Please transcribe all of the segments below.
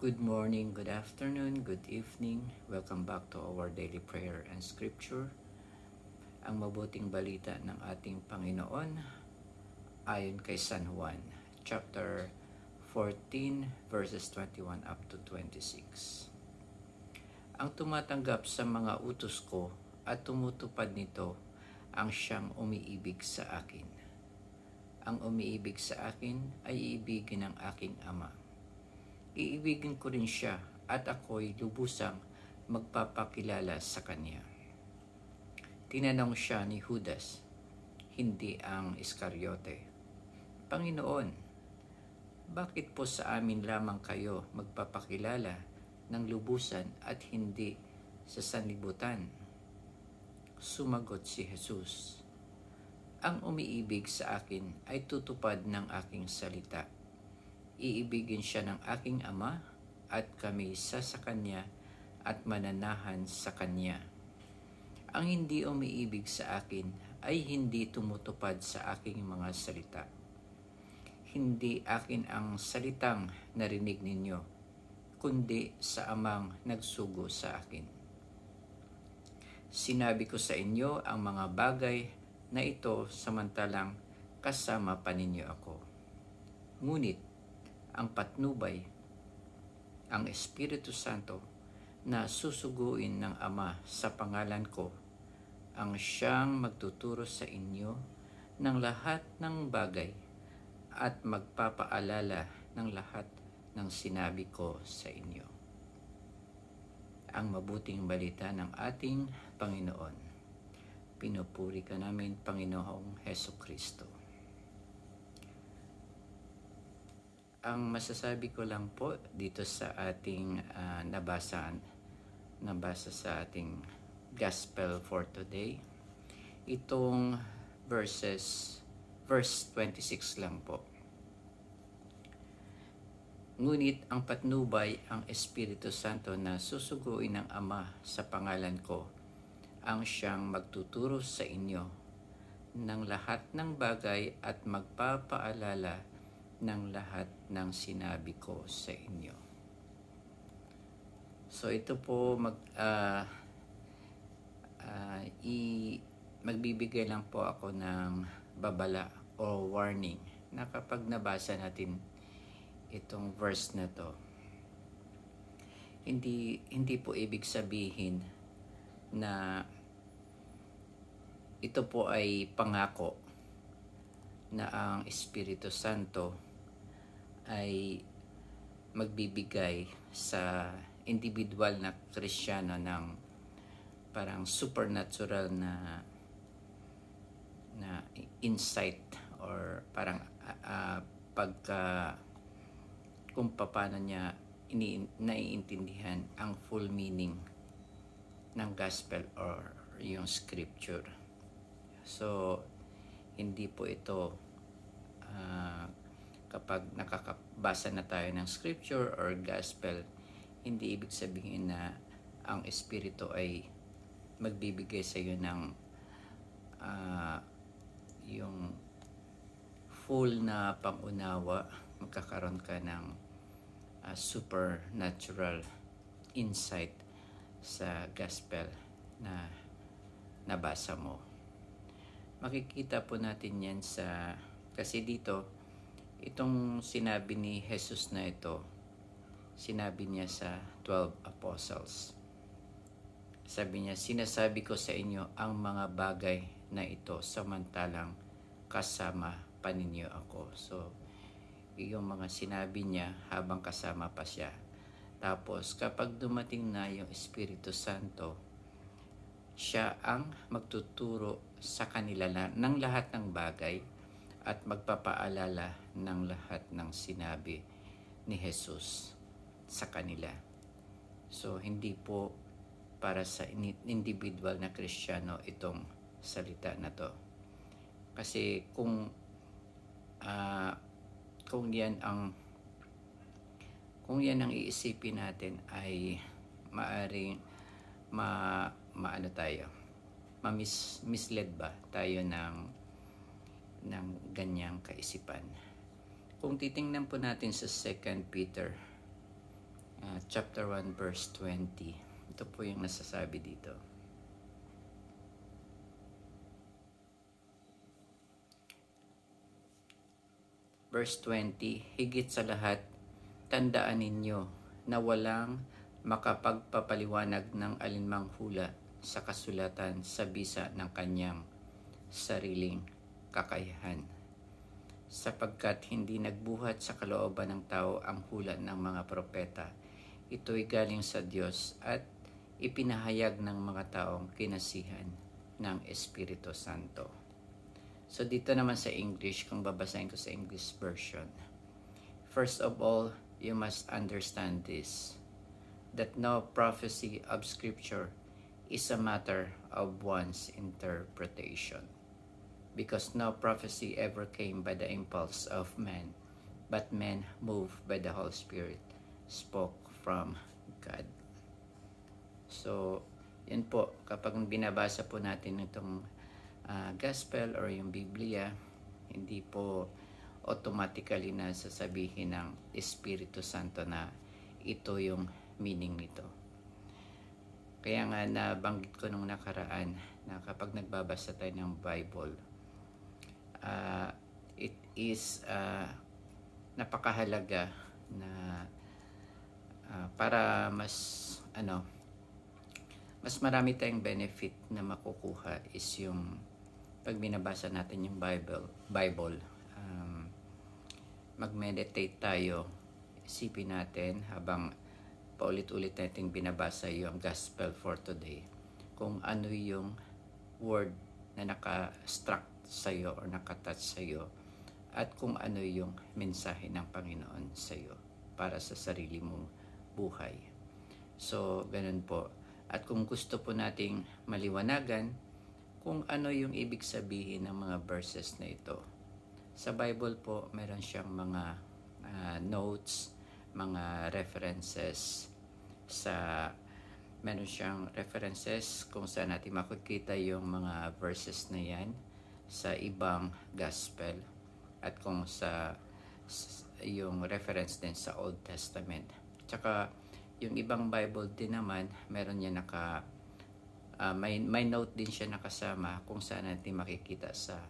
Good morning, good afternoon, good evening. Welcome back to our daily prayer and scripture. Ang mabuting balita ng ating Panginoon ayon kay San Juan, chapter 14, verses 21 up to 26. Ang tumatanggap sa mga utos ko at tumutupad nito ang siyang umiibig sa akin. Ang umiibig sa akin ay iibigin ng aking Ama. Iibigin ko rin siya at ako'y lubusang magpapakilala sa kanya. Tinanong siya ni Judas, hindi ang Iscariote, Panginoon, bakit po sa amin lamang kayo magpapakilala ng lubusan at hindi sa sanlibutan? Sumagot si Jesus, ang umiibig sa akin ay tutupad ng aking salita. Iibigin siya ng aking Ama at kami sa kanya at mananahan sa kanya. Ang hindi umiibig sa akin ay hindi tumutupad sa aking mga salita. Hindi akin ang salitang narinig ninyo, kundi sa Amang nagsugo sa akin. Sinabi ko sa inyo ang mga bagay na ito samantalang kasama pa ninyo ako. Ngunit ang patnubay, ang Espiritu Santo na susuguin ng Ama sa pangalan ko, ang siyang magtuturo sa inyo ng lahat ng bagay at magpapaalala ng lahat ng sinabi ko sa inyo. Ang mabuting balita ng ating Panginoon. Pinupuri ka namin, Panginoong Hesukristo. Ang masasabi ko lang po dito sa ating nabasa sa ating Gospel for today, itong verse 26 lang po. Ngunit ang patnubay, ang Espiritu Santo na susuguin ng Ama sa pangalan ko, ang siyang magtuturo sa inyo ng lahat ng bagay at magpapaalala ng lahat ng sinabi ko sa inyo. So ito po magbibigay lang po ako ng babala o warning na kapag nabasa natin itong verse na to, hindi po ibig sabihin na ito po ay pangako na ang Espiritu Santo ay magbibigay sa individual na Kristiyano ng parang supernatural na insight or parang kung paano niya naiintindihan ang full meaning ng gospel or yung scripture. So hindi po ito kapag nakakabasa na tayo ng scripture or gospel, hindi ibig sabihin na ang Espiritu ay magbibigay sa iyo ng yung full na pangunawa, magkakaroon ka ng supernatural insight sa gospel na nabasa mo. Makikita po natin yan kasi dito, itong sinabi ni Jesus na ito, sinabi niya sa 12 apostles. Sabi niya, sinasabi ko sa inyo ang mga bagay na ito samantalang kasama pa ninyo ako. So, yung mga sinabi niya habang kasama pa siya. Tapos, kapag dumating na yung Espiritu Santo, siya ang magtuturo sa kanila ng lahat ng bagay at magpapaalala ng lahat ng sinabi ni Jesus sa kanila. So, hindi po para sa individual na Kristiyano itong salita na to. Kasi kung yan ang iisipin natin ay maaring misled ba tayo ng ganyang kaisipan. Kung titingnan po natin sa 2 Peter chapter 1 verse 20. Ito po yung nasasabi dito. Verse 20, higit sa lahat, tandaan ninyo na walang makapagpapaliwanag ng alinmang hula sa kasulatan sa bisa ng kanyang sariling kakayahan. Sapagkat hindi nagbuhat sa kalooban ng tao ang hula ng mga propeta. Ito'y galing sa Diyos at ipinahayag ng mga taong kinasihan ng Espiritu Santo. So dito naman sa English, kung babasahin ko sa English version. First of all, you must understand this, that no prophecy of Scripture is a matter of one's interpretation, because no prophecy ever came by the impulse of man, but men moved by the Holy Spirit spoke from God. So, yun po, kapag binabasa po natin itong gospel or yung Biblia, hindi po automatically na sasabihin ng Espiritu Santo na ito yung meaning nito. Kaya nga nabanggit ko nung nakaraan na kapag nagbabasa tayo ng Bible, it is napakahalaga na para mas marami tayong benefit na makukuha is yung pag binabasa natin yung Bible, mag-meditate tayo, isipin natin habang paulit-ulit natin binabasa yung gospel for today, kung ano yung word na naka-struck sa'yo or nakatouch sa'yo, at kung ano yung mensahe ng Panginoon sa'yo para sa sarili mong buhay. So, ganun po. At kung gusto po nating maliwanagan kung ano yung ibig sabihin ng mga verses na ito, sa Bible po meron siyang mga notes, mga references, meron siyang references kung saan natin makikita yung mga verses na yan sa ibang gospel, at kung sa yung reference din sa Old Testament. Tsaka yung ibang Bible din naman, meron niya may note din siya nakasama kung saan natin makikita sa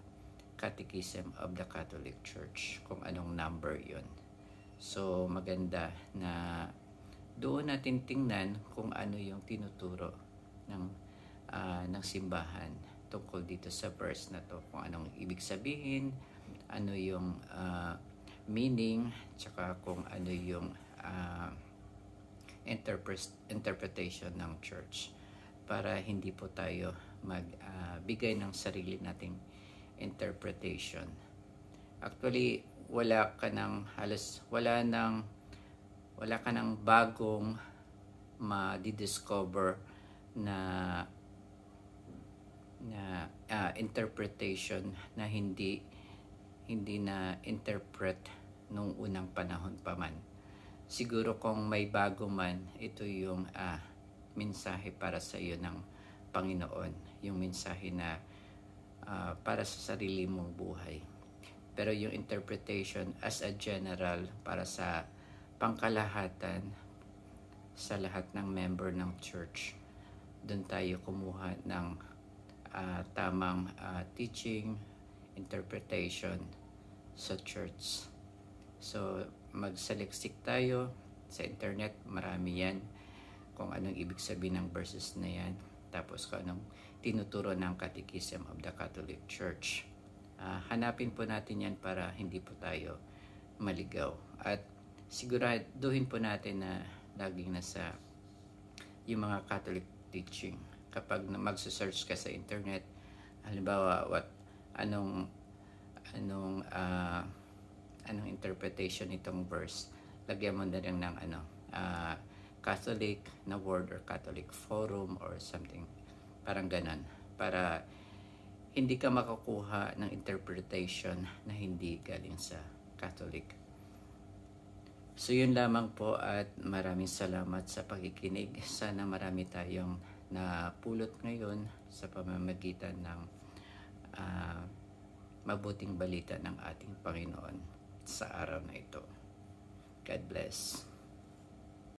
Catechism of the Catholic Church kung anong number yon. So maganda na doon natin tingnan kung ano yung tinuturo ng simbahan tungkol dito sa verse na to, kung anong ibig sabihin, ano yung meaning, tsaka kung ano yung interpretation ng church, para hindi po tayo magbigay ng sarili nating interpretation. Actually, wala ka ng bagong ma-discover na interpretation na hindi na interpret nung unang panahon pa man. Siguro kung may bago man, ito yung mensahe para sa iyo ng Panginoon, yung mensahe na para sa sarili mong buhay. Pero yung interpretation as a general, para sa pangkalahatan, sa lahat ng member ng church, doon tayo kumuha ng tamang teaching, interpretation sa church. So magsaliksik tayo sa internet, marami yan kung anong ibig sabihin ng verses na yan, tapos kung anong tinuturo ng Catechism of the Catholic Church. Hanapin po natin yan para hindi po tayo maligaw, at siguraduhin po natin na laging nasa yung mga Catholic teaching. Kapag magse-search ka sa internet, halimbawa anong interpretation itong verse, lagyan mo na lang ng Catholic na word or Catholic forum or something, parang ganon, para hindi ka makakuha ng interpretation na hindi galing sa Catholic. So yun lamang po, at maraming salamat sa pakikinig. Sana marami tayong napulot ngayon sa pamamagitan ng mabuting balita ng ating Panginoon sa araw na ito. God bless.